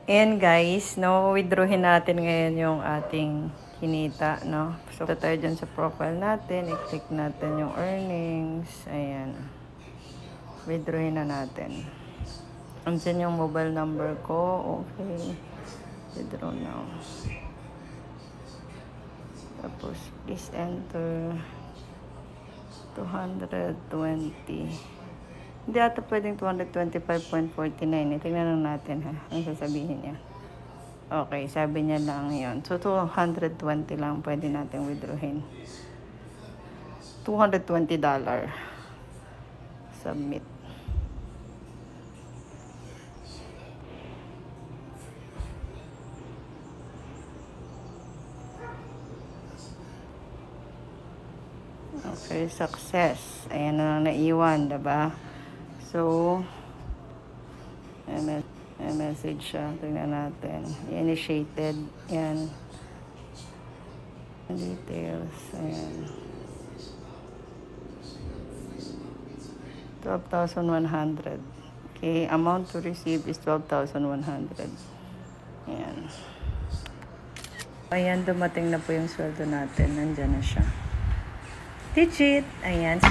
Ayan guys, no, withdrawin natin ngayon yung ating kinita, no. So, tayo dyan sa profile natin, i-click natin yung earnings. Ayan. Withdrawin na natin. Andyan yung mobile number ko. Okay. Withdraw now. Tapos, please enter 220. Hindi ata pwedeng 225.49. Tingnan lang natin ha. Ang sasabihin niya. Okay, sabi niya lang yon. So, 220 lang pwede natin withdrawin. $220. Submit. Okay, success. Ayan na naiwan, diba? So, message siya. Tingnan natin. Initiated. Yan. Details. Ayan. 12,100. Okay. Amount to receive is 12,100. Ayan. Ayan, dumating na po yung sweldo natin. Nandyan na siya. Digit. Ayan.